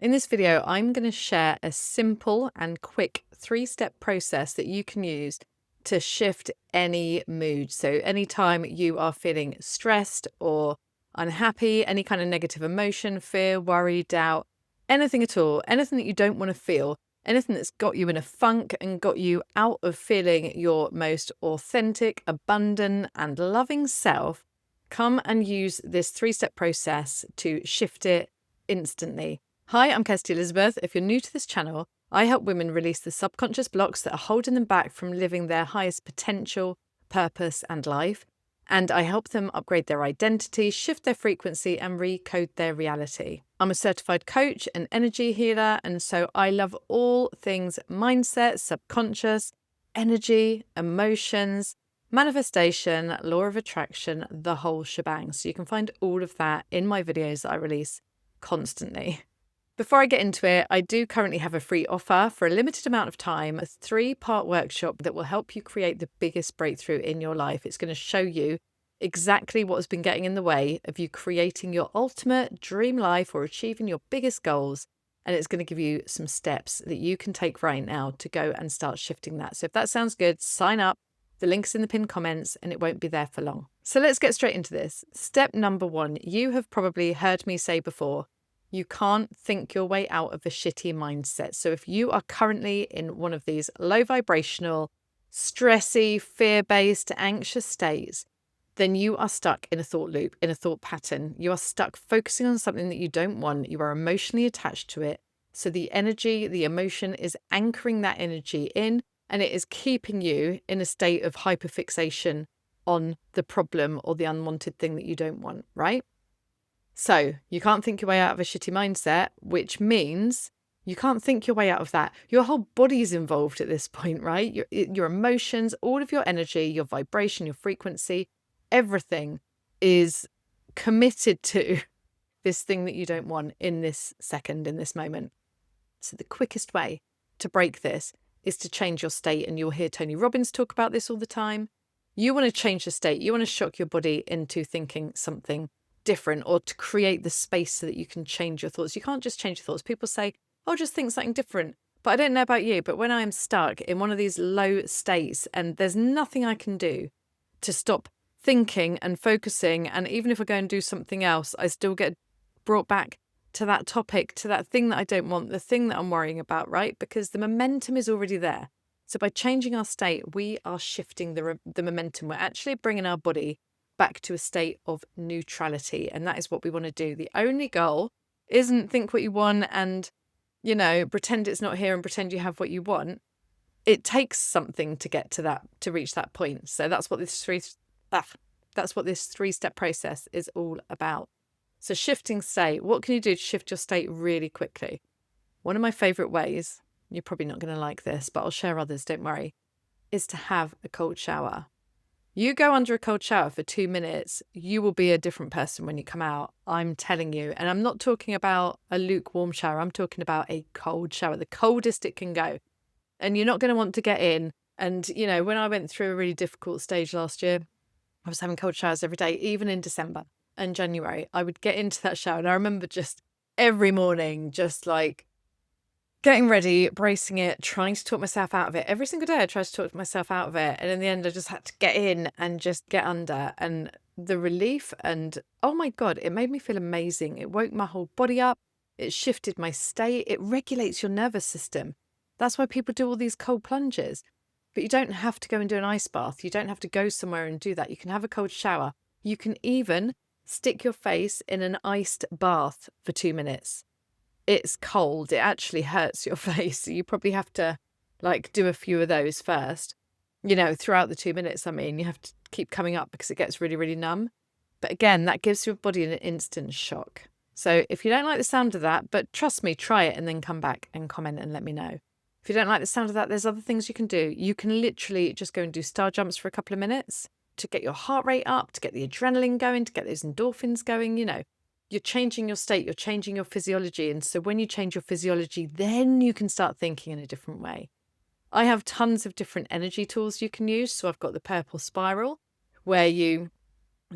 In this video, I'm going to share a simple and quick 3-step process that you can use to shift any mood. So anytime you are feeling stressed or unhappy, any kind of negative emotion, fear, worry, doubt, anything at all, anything that you don't want to feel, anything that's got you in a funk and got you out of feeling your most authentic, abundant, and loving self, come and use this 3-step process to shift it instantly. Hi, I'm Kirsty Elizabeth. If you're new to this channel, I help women release the subconscious blocks that are holding them back from living their highest potential, purpose, and life. And I help them upgrade their identity, shift their frequency, and recode their reality. I'm a certified coach and energy healer, and so I love all things mindset, subconscious, energy, emotions, manifestation, law of attraction, the whole shebang. So you can find all of that in my videos that I release constantly. Before I get into it, I do currently have a free offer for a limited amount of time, a 3-part workshop that will help you create the biggest breakthrough in your life. It's going to show you exactly what has been getting in the way of you creating your ultimate dream life or achieving your biggest goals. And it's going to give you some steps that you can take right now to go and start shifting that. So if that sounds good, sign up. The link's in the pinned comments and it won't be there for long. So let's get straight into this. Step number 1, you have probably heard me say before, you can't think your way out of a shitty mindset. So if you are currently in one of these low vibrational, stressy, fear-based, anxious states, then you are stuck in a thought loop, in a thought pattern. You are stuck focusing on something that you don't want. You are emotionally attached to it. So the energy, the emotion is anchoring that energy in, and it is keeping you in a state of hyperfixation on the problem or the unwanted thing that you don't want, right? So you can't think your way out of a shitty mindset, which means you can't think your way out of that. Your whole body is involved at this point, right? Your emotions, all of your energy, your vibration, your frequency, everything is committed to this thing that you don't want in this second, in this moment. So the quickest way to break this is to change your state. And you'll hear Tony Robbins talk about this all the time. You want to change the state. You want to shock your body into thinking something different, or to create the space so that you can change your thoughts. You can't just change your thoughts. People say, oh, just think something different. But I don't know about you, but when I'm stuck in one of these low states and there's nothing I can do to stop thinking and focusing, and even if I go and do something else, I still get brought back to that topic, to that thing that I don't want, the thing that I'm worrying about, right? Because the momentum is already there. So by changing our state, we are shifting the momentum. We're actually bringing our body back to a state of neutrality. And that is what we want to do. The only goal isn't think what you want and, pretend it's not here and pretend you have what you want. It takes something to get to that, to reach that point. So that's what this 3-step process is all about. So shifting state, what can you do to shift your state really quickly? One of my favorite ways, you're probably not going to like this, but I'll share others, don't worry, is to have a cold shower. You go under a cold shower for 2 minutes, you will be a different person when you come out. I'm telling you. And I'm not talking about a lukewarm shower. I'm talking about a cold shower, the coldest it can go. And you're not going to want to get in. And, when I went through a really difficult stage last year, I was having cold showers every day, even in December and January. I would get into that shower. And I remember just every morning, just like getting ready, bracing it, trying to talk myself out of it. Every single day I tried to talk myself out of it. And in the end, I just had to get in and just get under. And the relief and, oh my God, it made me feel amazing. It woke my whole body up. It shifted my state. It regulates your nervous system. That's why people do all these cold plunges. But you don't have to go and do an ice bath. You don't have to go somewhere and do that. You can have a cold shower. You can even stick your face in an iced bath for 2 minutes. It's cold. It actually hurts your face. So you probably have to do a few of those first, throughout the 2 minutes. I mean, you have to keep coming up because it gets really, really numb. But again, that gives your body an instant shock. So if you don't like the sound of that, but trust me, try it and then come back and comment and let me know. If you don't like the sound of that, there's other things you can do. You can literally just go and do star jumps for a couple of minutes to get your heart rate up, to get the adrenaline going, to get those endorphins going, You're changing your state, you're changing your physiology. And so when you change your physiology, then you can start thinking in a different way. I have tons of different energy tools you can use. So I've got the purple spiral, where you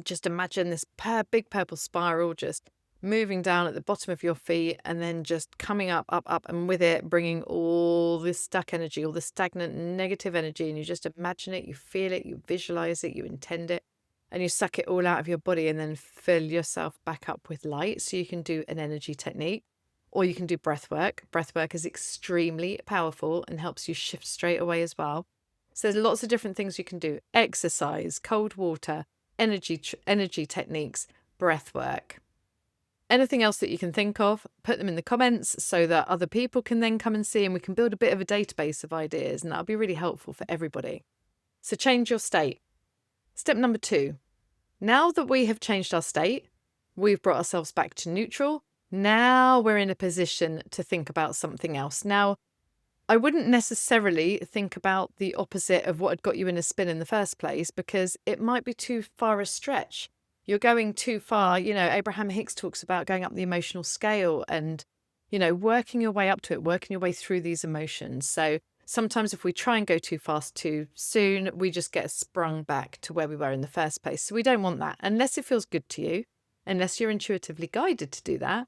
just imagine this big purple spiral just moving down at the bottom of your feet, and then just coming up, up, up, and with it, bringing all this stuck energy, all the stagnant negative energy, and you just imagine it, you feel it, you visualize it, you intend it, and you suck it all out of your body and then fill yourself back up with light. So you can do an energy technique, or you can do breath work. Breath work is extremely powerful and helps you shift straight away as well. So there's lots of different things you can do: exercise, cold water, energy techniques, breath work. Anything else that you can think of, put them in the comments so that other people can then come and see, and we can build a bit of a database of ideas, and that'll be really helpful for everybody. So change your state. Step number 2. Now that we have changed our state, we've brought ourselves back to neutral. Now we're in a position to think about something else. Now, I wouldn't necessarily think about the opposite of what had got you in a spin in the first place, because it might be too far a stretch. You're going too far. Abraham Hicks talks about going up the emotional scale and, working your way up to it, working your way through these emotions. So sometimes if we try and go too fast too soon, we just get sprung back to where we were in the first place. So we don't want that, unless it feels good to you, unless you're intuitively guided to do that.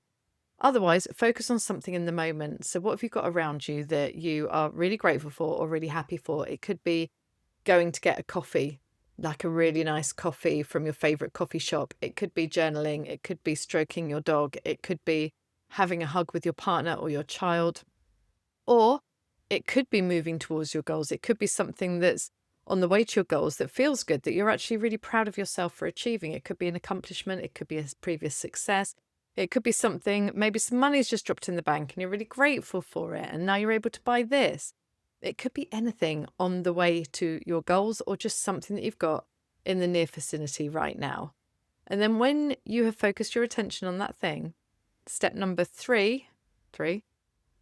Otherwise, focus on something in the moment. So what have you got around you that you are really grateful for or really happy for? It could be going to get a coffee, like a really nice coffee from your favorite coffee shop. It could be journaling. It could be stroking your dog. It could be having a hug with your partner or your child. Or it could be moving towards your goals. It could be something that's on the way to your goals that feels good, that you're actually really proud of yourself for achieving. It could be an accomplishment. It could be a previous success. It could be something, maybe some money's just dropped in the bank and you're really grateful for it, and now you're able to buy this. It could be anything on the way to your goals, or just something that you've got in the near vicinity right now. And then when you have focused your attention on that thing, step number 3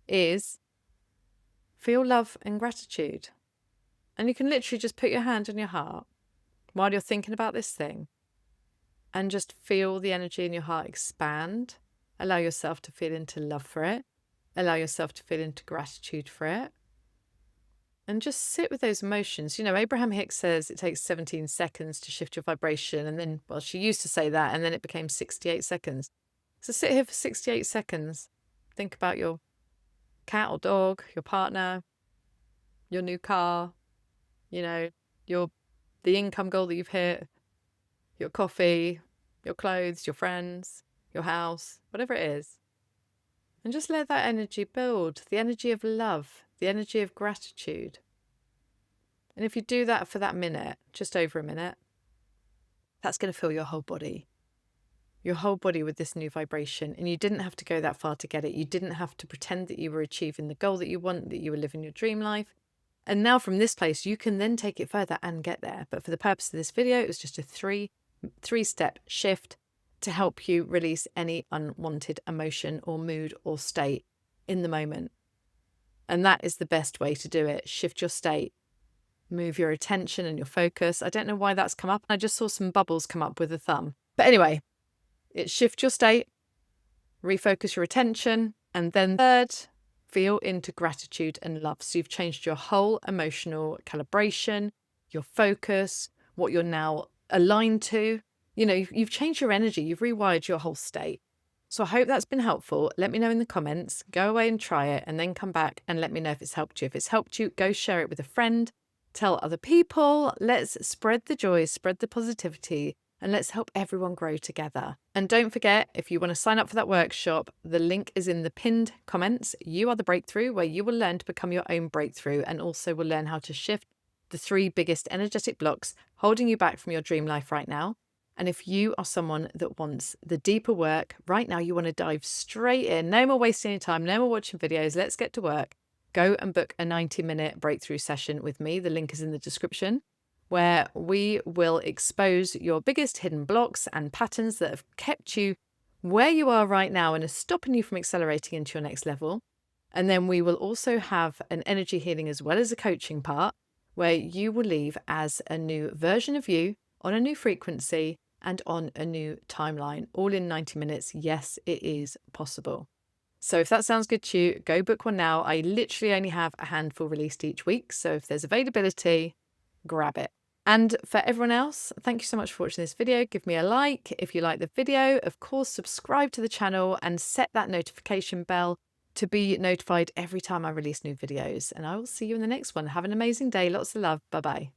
is feel love and gratitude. And you can literally just put your hand on your heart while you're thinking about this thing, and just feel the energy in your heart expand. Allow yourself to feel into love for it. Allow yourself to feel into gratitude for it. And just sit with those emotions. Abraham Hicks says it takes 17 seconds to shift your vibration. And then, she used to say that, and then it became 68 seconds. So sit here for 68 seconds. Think about your cat or dog, your partner, your new car, the income goal that you've hit, your coffee, your clothes, your friends, your house, whatever it is. And just let that energy build, the energy of love, the energy of gratitude. And if you do that for that minute, just over a minute, that's going to fill your whole body with this new vibration. And you didn't have to go that far to get it. You didn't have to pretend that you were achieving the goal that you want, that you were living your dream life. And now from this place, you can then take it further and get there. But for the purpose of this video, it was just a three-step shift to help you release any unwanted emotion or mood or state in the moment. And that is the best way to do it. Shift your state, move your attention and your focus. I don't know why that's come up. I just saw some bubbles come up with a thumb. But anyway, it's shift your state, refocus your attention, and then third, feel into gratitude and love. So you've changed your whole emotional calibration, your focus, what you're now aligned to. You've changed your energy. You've rewired your whole state. So I hope that's been helpful. Let me know in the comments. Go away and try it, and then come back and let me know if it's helped you. If it's helped you, go share it with a friend. Tell other people. Let's spread the joy, spread the positivity, and let's help everyone grow together. And don't forget, if you want to sign up for that workshop, the link is in the pinned comments. You Are the Breakthrough, where you will learn to become your own breakthrough, and also will learn how to shift the 3 biggest energetic blocks holding you back from your dream life right now. And if you are someone that wants the deeper work right now, you want to dive straight in, no more wasting any time, no more watching videos, let's get to work. Go and book a 90-minute breakthrough session with me. The link is in the description, where we will expose your biggest hidden blocks and patterns that have kept you where you are right now and are stopping you from accelerating into your next level. And then we will also have an energy healing as well as a coaching part, where you will leave as a new version of you on a new frequency and on a new timeline, all in 90 minutes. Yes, it is possible. So if that sounds good to you, go book one now. I literally only have a handful released each week. So if there's availability, grab it. And for everyone else, thank you so much for watching this video. Give me a like if you like the video. Of course, subscribe to the channel and set that notification bell to be notified every time I release new videos. And I will see you in the next one. Have an amazing day. Lots of love. Bye-bye.